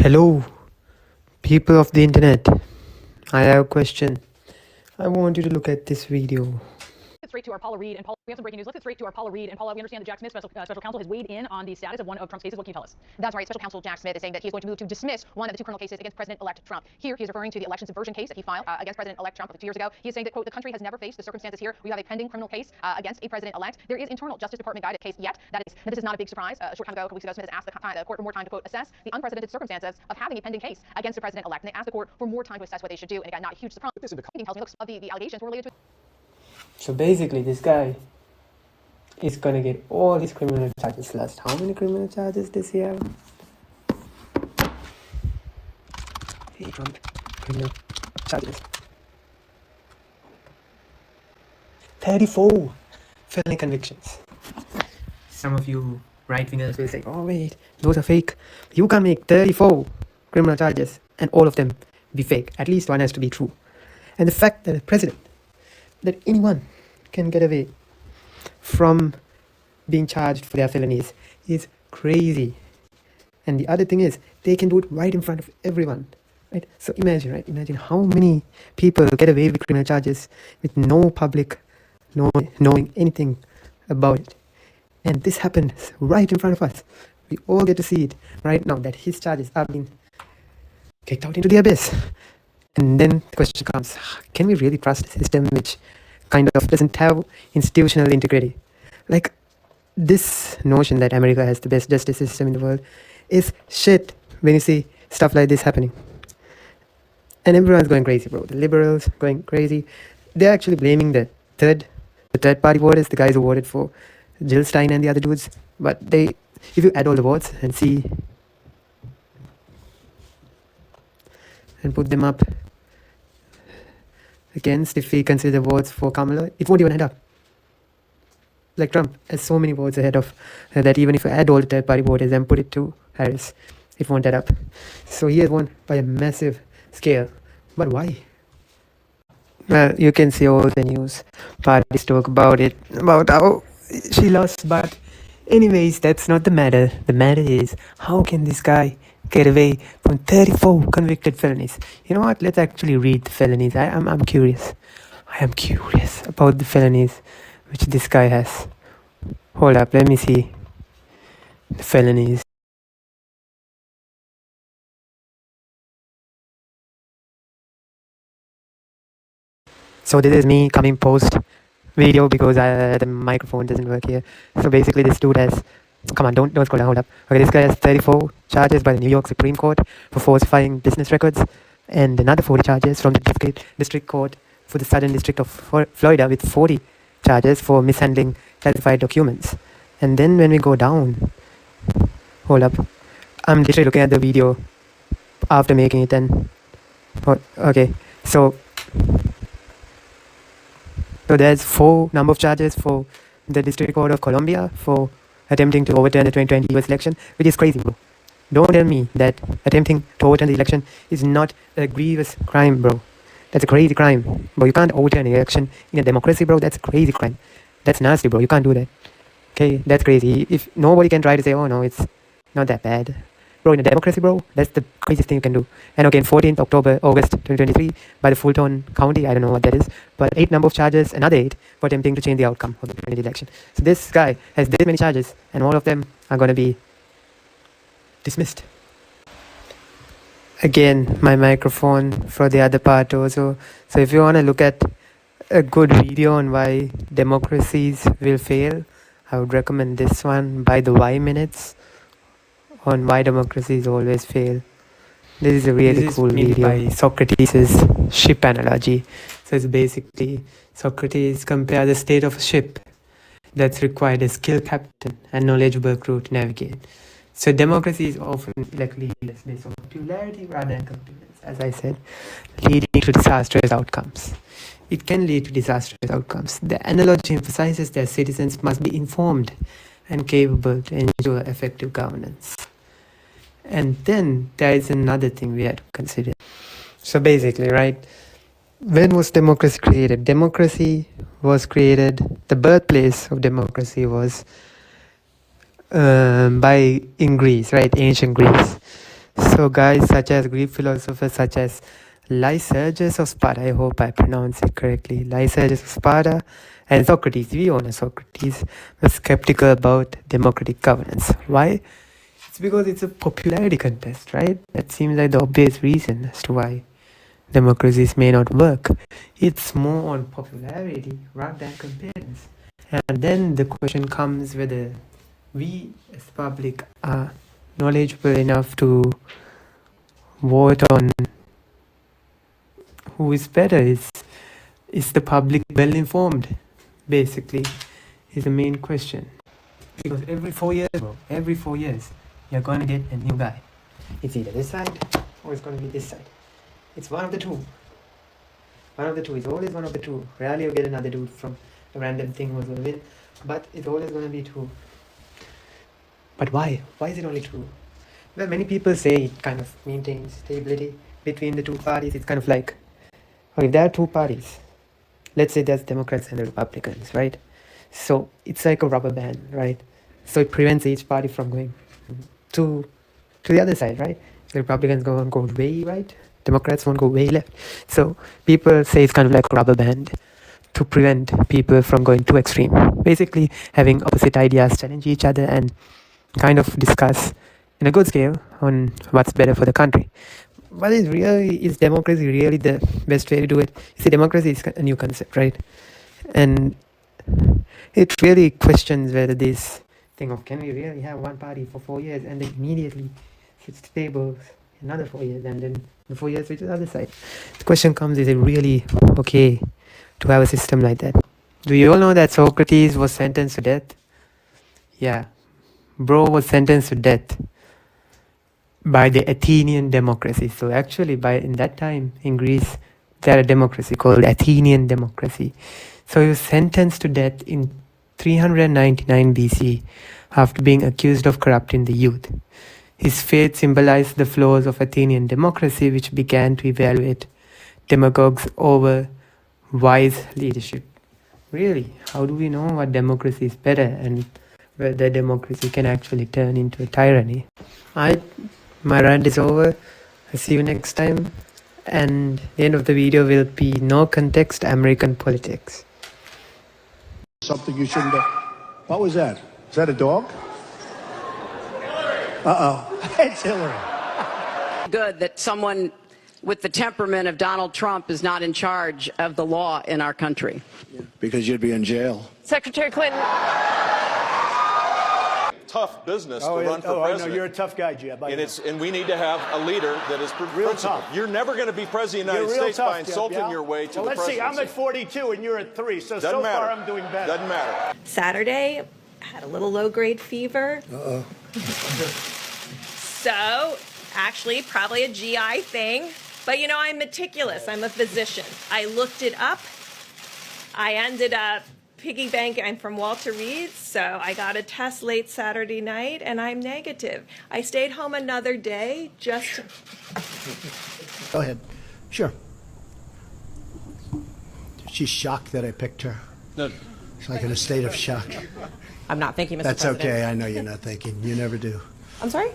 Hello, people of the internet. I have a question. I want you to look at this video. Straight to our Paula Reed, and Paula, we have some breaking news. Let's get straight to our Paula Reed, and Paula, we understand that Jack Smith, special counsel, has weighed in on the status of one of Trump's cases. What can you tell us? That's right. Special counsel Jack Smith is saying that he is going to move to dismiss one of the two criminal cases against President-elect Trump. Here, he is referring to the election subversion case that he filed against President-elect Trump 2 years ago. He is saying that, quote, the country has never faced the circumstances here. We have a pending criminal case against a president-elect. There is internal Justice Department guided case yet. That this is not a big surprise. A short time ago, a couple weeks ago, Smith has asked the court for more time to, quote, assess the unprecedented circumstances of having a pending case against the president-elect. And they asked the court for more time to assess what they should do. And again, not a huge surprise. This tells me, looks of the allegations were related to. So basically, this guy is gonna get all these criminal charges. Last, how many criminal charges does he have? Hey, Trump, criminal charges. 34 felony convictions. Some of you right-wingers will say, oh wait, those are fake. You can make 34 criminal charges and all of them be fake. At least one has to be true. And the fact that a president, that anyone can get away from being charged for their felonies is crazy. And the other thing is, they can do it right in front of everyone, right? So imagine how many people get away with criminal charges with no public knowing anything about it. And this happened right in front of us. We all get to see it right now, that his charges are being kicked out into the abyss. And then the question comes, can we really trust a system which kind of doesn't have institutional integrity? Like, this notion that America has the best justice system in the world is shit when you see stuff like this happening. And everyone's going crazy, bro. The liberals going crazy. They're actually blaming the third party voters, the guys who voted for Jill Stein and the other dudes. But if you add all the votes and see and put them up against, if we consider votes for Kamala, it won't even add up. Like, Trump has so many votes ahead of that even if you add all the third party voters and put it to Harris, it won't add up. So he has won by a massive scale. But why? Well, you can see all the news parties talk about it, about how she lost. But anyways, that's not the matter. The matter is, how can this guy get away from 34 convicted felonies? You know what? Let's actually read the felonies. I'm curious. I am curious about the felonies which this guy has. Hold up, let me see the felonies. So this is me coming post video because the microphone doesn't work here. So basically, this dude has, come on, don't scroll down, hold up. Okay, this guy has 34 charges by the New York Supreme Court for falsifying business records, and another 40 charges from the District Court for the Southern District of Florida, with 40 charges for mishandling classified documents. And then when we go down, hold up, I'm literally looking at the video after making it. And okay, so there's 4 number of charges for the District Court of Columbia for attempting to overturn the 2020 US election, which is crazy, bro. Don't tell me that attempting to overturn the election is not a grievous crime, bro. That's a crazy crime. Bro, you can't overturn an election in a democracy, bro. That's a crazy crime. That's nasty, bro. You can't do that. Okay, that's crazy. If nobody can try to say, oh no, it's not that bad. Bro, in a democracy, bro, that's the craziest thing you can do. And okay, 14th August 2023, by the Fulton County, I don't know what that is, but 8 number of charges, another 8, for attempting to change the outcome of the 2020 election. So this guy has this many charges, and all of them are going to be dismissed. Again, my microphone for the other part also. So if you want to look at a good video on why democracies will fail, I would recommend this one by the Y Minutes on why democracies always fail. This is a really cool video by Socrates' ship analogy. So it's basically Socrates compares the state of a ship that's required a skilled captain and knowledgeable crew to navigate. So democracy is often like leaders based on popularity rather than competence, as I said, leading to disastrous outcomes. It can lead to disastrous outcomes. The analogy emphasizes that citizens must be informed and capable to ensure effective governance. And then there is another thing we have to consider. So basically, right, when was democracy created? Democracy was created, the birthplace of democracy was in Greece, right? Ancient Greece. So guys such as Greek philosophers such as Lycurgus of Sparta, I hope I pronounce it correctly, Lycurgus of Sparta, and Socrates, we all know Socrates, were skeptical about democratic governance. Why? It's because it's a popularity contest, right? That seems like the obvious reason as to why democracies may not work. It's more on popularity rather than competence. And then the question comes whether we as public are knowledgeable enough to vote on who is better. Is the public well informed? Basically, is the main question. Because every 4 years, bro, every 4 years, you're gonna get a new guy. It's either this side or it's gonna be this side. It's one of the two. One of the two. It's always one of the two. Rarely you get another dude from a random thing who's gonna win, but it's always gonna be two. But why? Why is it only two? Well, many people say it kind of maintains stability between the two parties. It's kind of like, or if there are two parties, let's say there's Democrats and the Republicans, right? So it's like a rubber band, right? So it prevents each party from going to the other side, right? The Republicans won't go way right, Democrats won't go way left. So people say it's kind of like a rubber band to prevent people from going too extreme. Basically, having opposite ideas challenge each other and kind of discuss in a good scale on what's better for the country. But is democracy really the best way to do it? You see, democracy is a new concept, right? And it really questions whether this thing of can we really have one party for 4 years and then immediately switch tables another 4 years and then the 4 years switch to the other side. The question comes, is it really okay to have a system like that? Do you all know that Socrates was sentenced to death? Yeah, bro was sentenced to death by the Athenian democracy. So actually in that time in Greece, they had a democracy called Athenian democracy. So he was sentenced to death in 399 BC after being accused of corrupting the youth. His fate symbolized the flaws of Athenian democracy, which began to evaluate demagogues over wise leadership. Really, how do we know what democracy is better and whether democracy can actually turn into a tyranny? My rant is over. I'll see you next time. And the end of the video will be no context American politics. Something you shouldn't have. What was that? Is that a dog? Uh-oh. It's Hillary. Good that someone with the temperament of Donald Trump is not in charge of the law in our country. Because you'd be in jail. Secretary Clinton. Tough business to run for president. I know you're a tough guy, Jeb. And we need to have a leader that is Real principled. tough. You're never going to be president of the United States by insulting your way to the presidency. Let's see. I'm at 42 and you're at 3, so Doesn't matter. far I'm doing better. Doesn't matter. Saturday, I had a little low-grade fever. Uh-oh. So, actually, probably a GI thing. But, you know, I'm meticulous. I'm a physician. I looked it up. I ended up piggy bank. I'm from Walter Reed, so I got a test late Saturday night, and I'm negative. I stayed home another day just to... Go ahead. Sure. She's shocked that I picked her. No. She's like in a state of shock. I'm not thinking, Mr. That's President. okay. I know you're not thinking. You never do. I'm sorry?